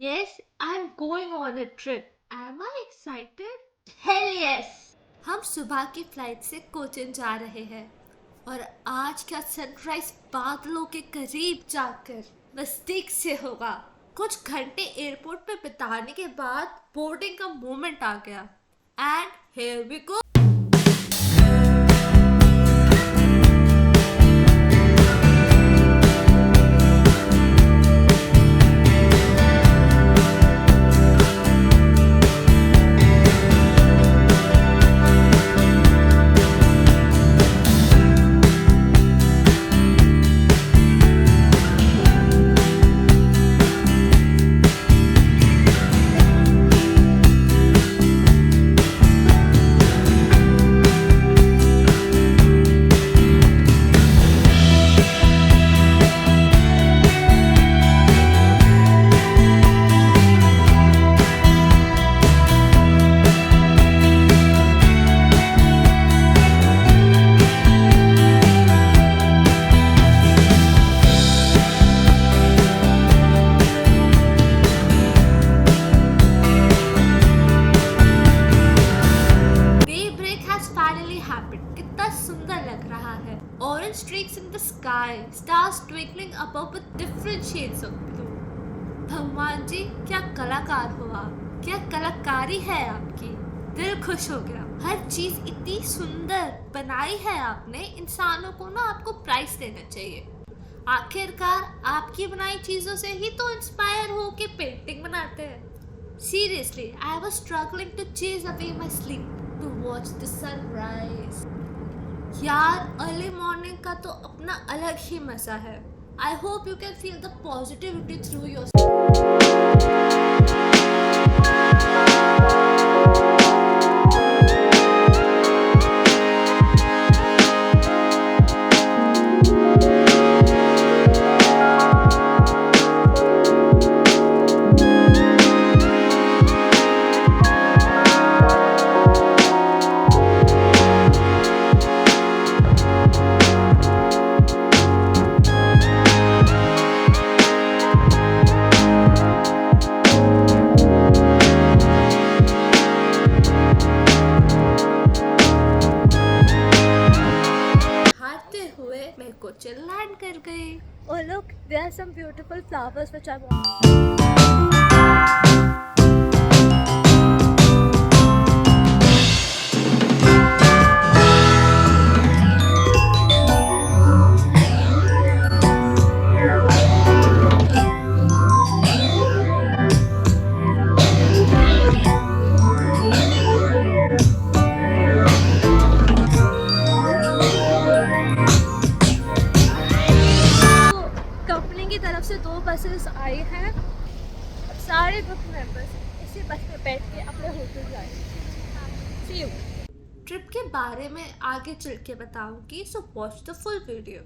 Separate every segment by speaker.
Speaker 1: Yes, I'm going on a trip. Am I excited? Hell yes!
Speaker 2: हम सुबह की flight से कोचिन जा रहे हैं और आज का सनराइज बादलों के करीब जाकर नजदीक से होगा। कुछ घंटे एयरपोर्ट पे बिताने के बाद बोर्डिंग का मोमेंट आ गया एंड हियर वी गो। कितना सुंदर लग रहा है। Orange streaks in the sky, stars twinkling above with different shades of blue. भगवान जी क्या कलाकार हो आप, क्या कलाकारी है आपकी, दिल खुश हो गया। हर चीज इतनी सुंदर बनाई है आपने, इंसानों को ना आपको प्राइज देना चाहिए। आखिरकार आपकी बनाई चीजों से ही तो इंस्पायर हो के पेंटिंग बनाते हैं। Seriously, I was struggling to chase away my sleep to watch the sunrise. यार अर्ली मॉर्निंग का तो अपना अलग ही मजा है। I hope you can feel the positivity through your मैं कोचिन लैंड कर गई।
Speaker 1: Oh look, there are some beautiful flowers which I want. की तरफ से 2 बसेस आई हैं। अब सारे ग्रुप मेंबर्स इसी बस में बैठ के अपने होटल जाएंगे। सी यू।
Speaker 2: ट्रिप के बारे में आगे चल के बताऊंगी, so watch the full video.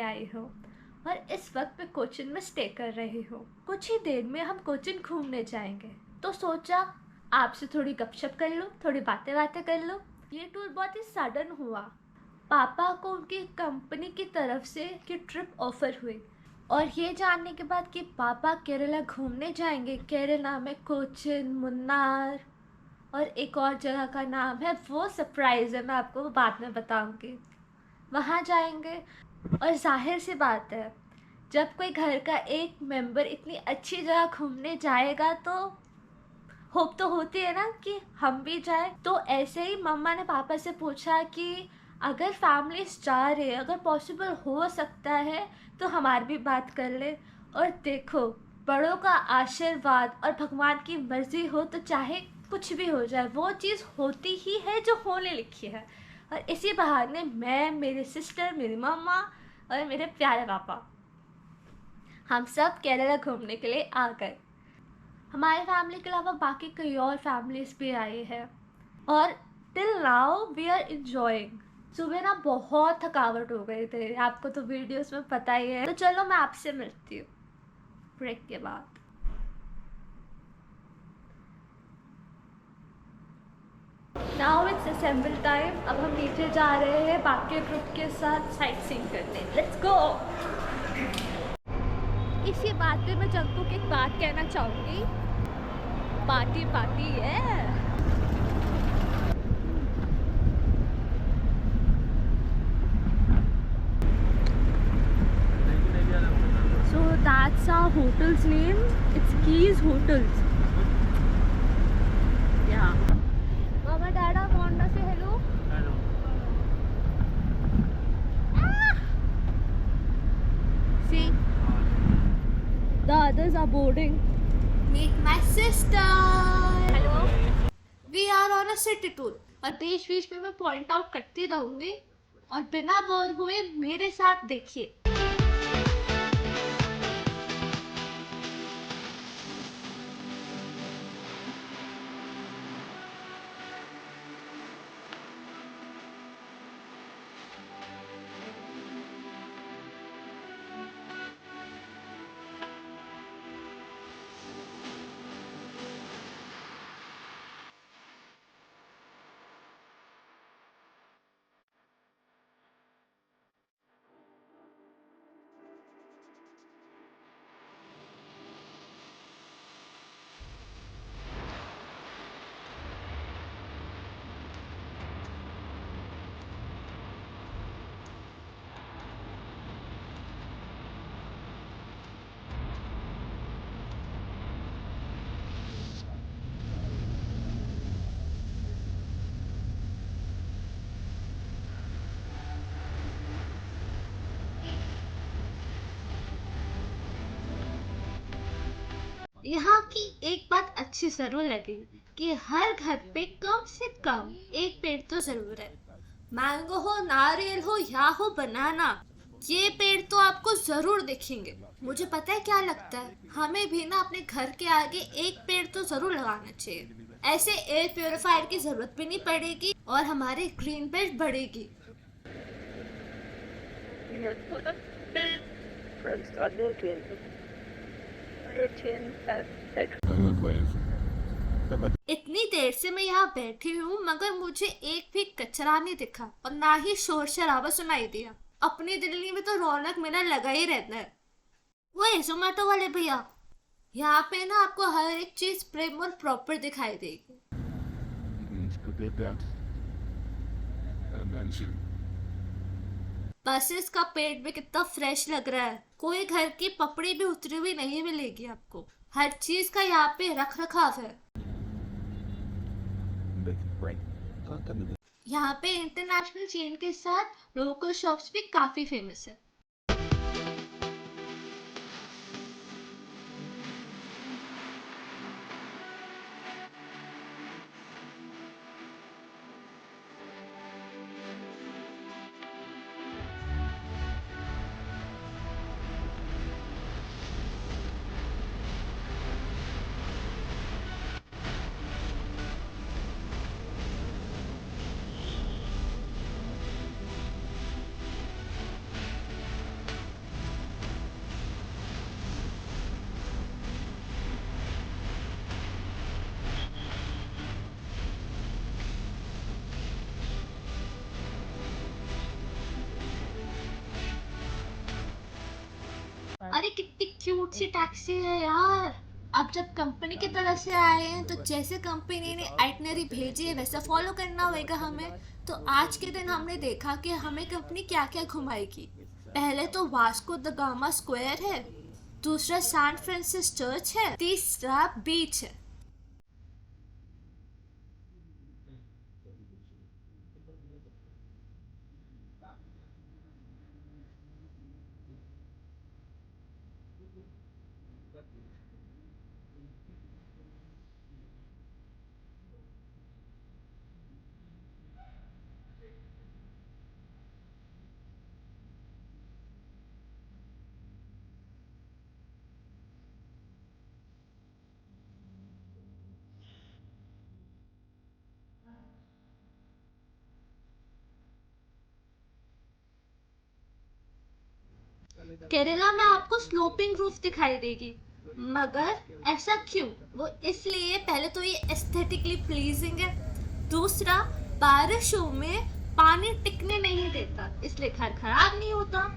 Speaker 1: आई हो और इस वक्त मैं कोचिन में स्टे कर रही हूँ। कुछ ही देर में हम कोचिन घूमने जाएंगे, तो सोचा आपसे थोड़ी गपशप कर लूँ, थोड़ी बातें कर लूँ। ये टूर बहुत ही सडन हुआ। पापा को उनकी कंपनी की तरफ से ये ट्रिप ऑफर हुई और ये जानने के बाद कि पापा केरला घूमने जाएंगे, केरला में कोचिन, मुन्नार और एक और जगह का नाम है, वो सरप्राइज़ है, मैं आपको बाद में बताऊंगी। वहाँ जाएंगे। और जाहिर सी बात है, जब कोई घर का एक मेंबर इतनी अच्छी जगह घूमने जाएगा तो होप तो होती है ना कि हम भी जाए। तो ऐसे ही मम्मा ने पापा से पूछा कि अगर फैमिलीज जा रहे हैं, अगर पॉसिबल हो सकता है तो हमारी भी बात कर ले। और देखो, बड़ों का आशीर्वाद और भगवान की मर्जी हो तो चाहे कुछ भी हो जाए, वो चीज़ होती ही है जो होने लिखी है। और इसी बहाने मैं, मेरी सिस्टर, मेरी मम्मा और मेरे प्यारे पापा, हम सब केरला घूमने के लिए आ गए। हमारे फैमिली के अलावा बाकी कई और फैमिलीज भी आई है और till now we are enjoying. सुबह ना बहुत थकावट हो गई थी, आपको तो वीडियोस में पता ही है। तो चलो मैं आपसे मिलती हूँ ब्रेक के बाद। Now it's assemble time. अब हम नीचे जा रहे हैं बाकी ग्रुप के साथ साइट सीइंग करने। Let's go. इसी बात पे मैं जंकू की एक बात कहना चाहूँगी, पार्टी पार्टी है। So that's our hotel's name. It's Keys Hotels. Yeah. Mama, Dada, Wanda, say hello.
Speaker 3: Hello.
Speaker 1: Ah! See, the others are boarding.
Speaker 2: Meet my sister.
Speaker 1: Hello.
Speaker 2: We are on a city tour. और बीच बीच में मैं point out करती रहूंगी और बिना bore हुए मेरे साथ देखिए। यहाँ की एक बात अच्छी जरूर लगी कि हर घर पे कम से कम एक पेड़ तो जरूर है। मैंगो हो, नारियल हो या हो बनाना, ये पेड़ तो आपको जरूर दिखेंगे। मुझे पता है क्या लगता है, हमें भी ना अपने घर के आगे एक पेड़ तो जरूर लगाना चाहिए। ऐसे एयर प्योरीफायर की जरूरत भी नहीं पड़ेगी और हमारे ग्रीन बेल्ट बढ़ेगी। इतनी देर से मैं यहाँ बैठी हूँ मगर मुझे एक भी कचरा नहीं दिखा और ना ही शोर शराबा सुनाई दिया। अपनी दिल्ली में तो रौनक मेला लगा ही रहता है। वो जोमेटो वाले भैया, यहाँ पे ना आपको हर एक चीज प्रेम और प्रॉपर दिखाई देगी। बसेस का पेट भी कितना फ्रेश लग रहा है, कोई घर की पपड़ी भी उतरी हुई नहीं मिलेगी आपको। हर चीज का यहाँ पे रख रखाव है। यहाँ पे इंटरनेशनल चेन के साथ लोकल शॉप्स भी काफी फेमस है। अरे कितनी क्यूट सी टैक्सी है यार। अब जब कंपनी की तरफ से आए हैं तो जैसे कंपनी ने आइटनरी भेजी है वैसा फॉलो करना होगा हमें। तो आज के दिन हमने देखा कि हमें कंपनी क्या क्या घुमाएगी। पहले तो वास्को द गामा स्क्वायर है, दूसरा सैन फ्रांसिस चर्च है, तीसरा बीच है। केरला में आपको स्लोपिंग रूफ दिखाई देगी, मगर ऐसा क्यों? वो इसलिए, पहले तो ये एस्थेटिकली प्लीजिंग है, दूसरा बारिशों में पानी टिकने नहीं देता इसलिए घर खराब नहीं होता।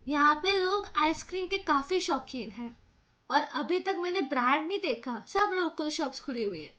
Speaker 2: यहाँ पे लोग आइसक्रीम के काफी शौकीन हैं और अभी तक मैंने ब्रांड नहीं देखा, सब लोकल शॉप्स खुली हुई है।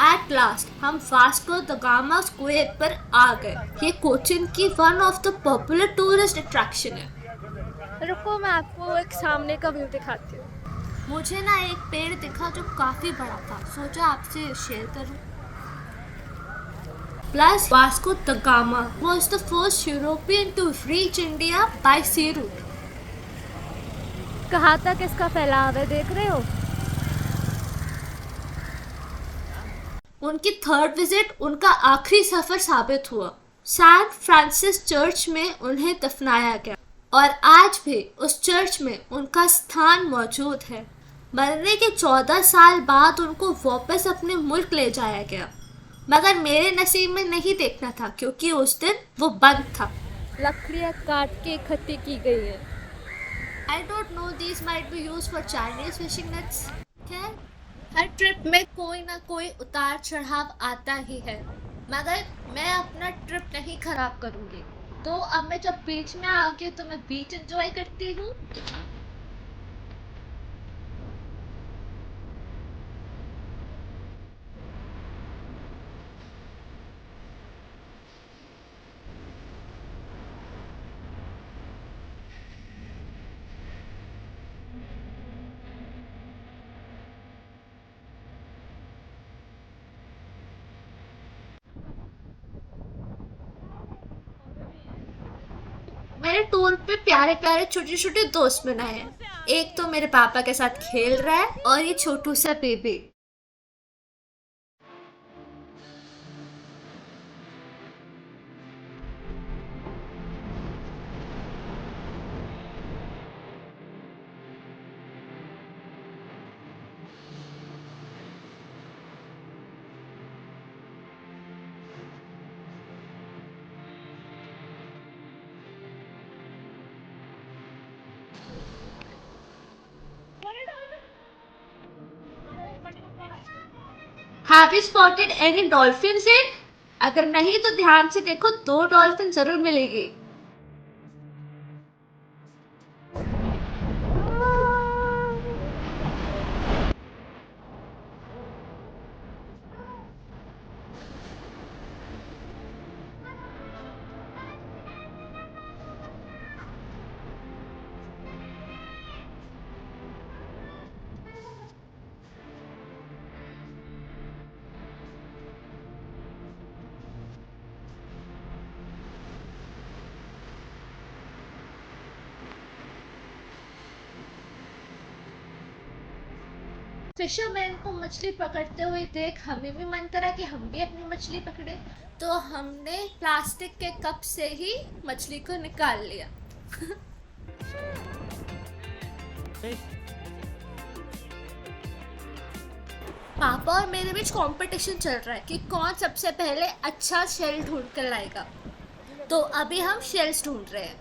Speaker 2: एट लास्ट हम वास्को द गामा स्क्वायर पर आ गए। ये कोचिन की one of the popular tourist attraction है।
Speaker 1: रुको, मैं आपको एक सामने का व्यू दिखाती हूँ।
Speaker 2: मुझे ना एक पेड़ दिखा जो काफी बड़ा था, सोचा आपसे शेयर करूं। Plus, Vasco da Gama was the first European to reach India by sea route.
Speaker 1: कहाँ तक इसका फैलाव है, देख रहे हो?
Speaker 2: उनकी थर्ड विजिट उनका आखिरी सफर साबित हुआ। सैन फ्रांसिस चर्च में उन्हें दफनाया गया और आज भी उस चर्च में उनका स्थान मौजूद है। मरने के 14 साल बाद उनको वापस अपने मुल्क ले जाया गया, मगर मेरे नसीब में नहीं देखना था क्योंकि उस दिन वो बंद था।
Speaker 1: लकड़ियाँ काट के इकट्ठी की गई है।
Speaker 2: I don't know, these might be used for Chinese fishing nets. खैर, हर ट्रिप में कोई ना कोई उतार चढ़ाव आता ही है, मगर मैं अपना ट्रिप नहीं खराब करूँगी। तो अब मैं जब बीच में आ गई तो मैं बीच एंजॉय करती हूँ। मैंने टूर पे प्यारे प्यारे छोटे छोटे दोस्त बनाए हैं। एक तो मेरे पापा के साथ खेल रहा है और ये छोटू सा baby. Have you spotted any dolphins yet? अगर नहीं तो ध्यान से देखो, 2 डॉल्फिन जरूर मिलेगी। फिशरमैन को मछली पकड़ते हुए देख हमें भी मन करा कि हम भी अपनी मछली पकड़े, तो हमने प्लास्टिक के कप से ही मछली को निकाल लिया। पापा और मेरे बीच कंपटीशन चल रहा है कि कौन सबसे पहले अच्छा शेल ढूंढ कर लाएगा। तो अभी हम शेल्स ढूंढ रहे हैं।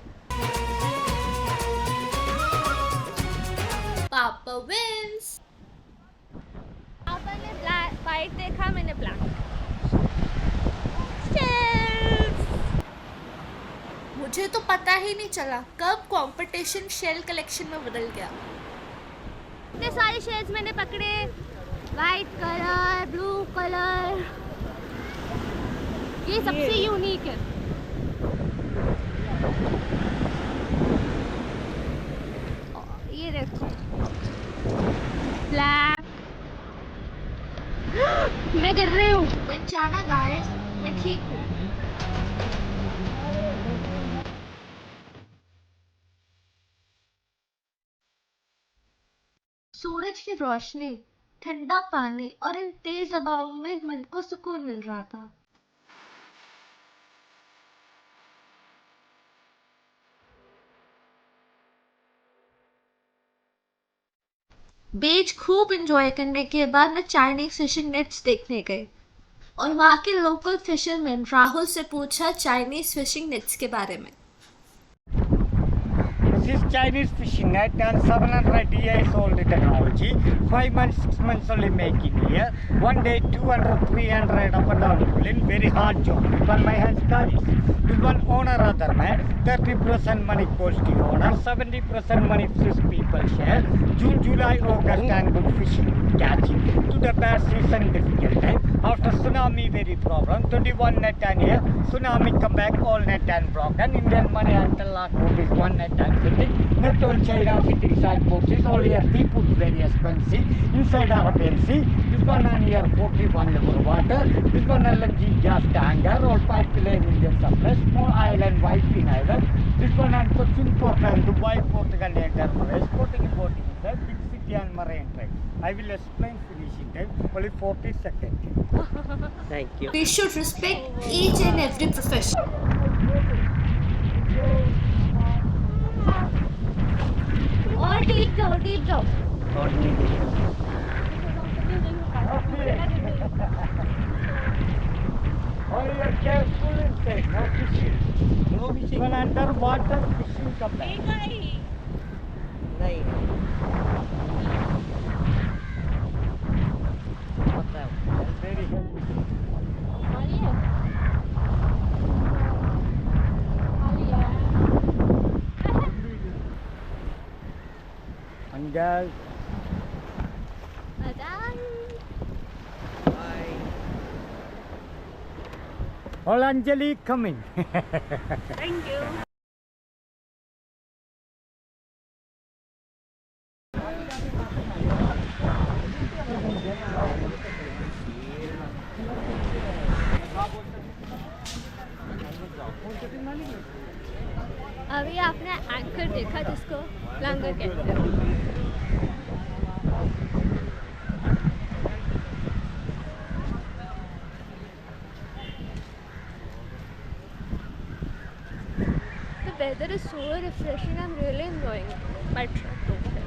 Speaker 2: पापा विंस।
Speaker 1: पापा ने वाइट देखा, मैंने ब्लैक।
Speaker 2: मुझे तो पता ही नहीं चला कब कंपटीशन शेल कलेक्शन में बदल गया।
Speaker 1: इतने सारे शेल्स मैंने पकड़े, वाइट कलर, ब्लू कलर, ये सबसे यूनिक है। ये देखो ब्लैक। मैं कर रही हूँ
Speaker 2: बेचारा गाइस, मैं ठीक हूँ। सूरज की रोशनी, ठंडा पानी और इन तेज हवाओं में मन को सुकून मिल रहा था। बीच खूब एंजॉय करने के बाद मैं चाइनीज फिशिंग नेट्स देखने गई और वहाँ के लोकल फिशरमैन राहुल से पूछा चाइनीज फिशिंग नेट्स के बारे में।
Speaker 3: This is Chinese fishing net and 700 years old technology. 5 months, 6 months only making here. One day 200, 300 up and down pulling. Very hard job. This one my hands carries. This one owner other man. 30% money goes to owner. 70% money fish people share. June, July, August and good fishing, catching. To the bad season difficult time. After tsunami very problem. 21 net and here. Tsunami come back all net and broken. Indian money until lakh rupees one net and fitting. Net on China fitting side boxes. All here people very expensive. Inside our fancy. This one on here 41 level water. This one LNG gas tanker. All pipeline Indian supply. Small island, Whiting Island. This one on Cochin Port and Dubai Portugal Later for exporting importing. Big city and marine trade. I will explain finishing time. Only 40 seconds. Thank you.
Speaker 2: We should respect each and every profession.
Speaker 1: और deep जाओ, deep जाओ।
Speaker 3: Oh, you're careful inside. No fishing. No fishing. When underwater fishing come back. नहीं। Very heavy. Angal. All Anjali coming.
Speaker 1: Thank you. अभी आपने anchor देखा जिसको लंगर कहते हैं। The weather is so refreshing. I'm really enjoying my trip over here.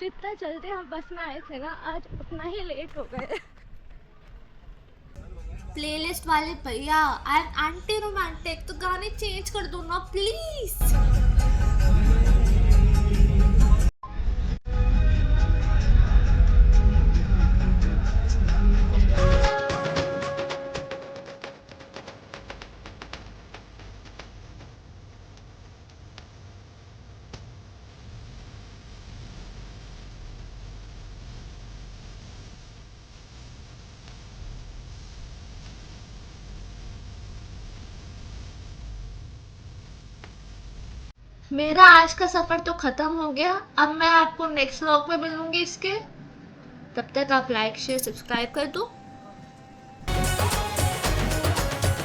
Speaker 1: जितना जल्दी हम बस में आए थे ना, आज उतना ही लेट हो गए।
Speaker 2: प्लेलिस्ट वाले भैया, आई एम एंटी रोमांटिक, तो गाने चेंज कर दो ना प्लीज। मेरा आज का सफर तो खत्म हो गया। अब मैं आपको नेक्स्ट व्लॉग में मिलूंगी इसके। तब तक आप लाइक शेयर सब्सक्राइब कर दो।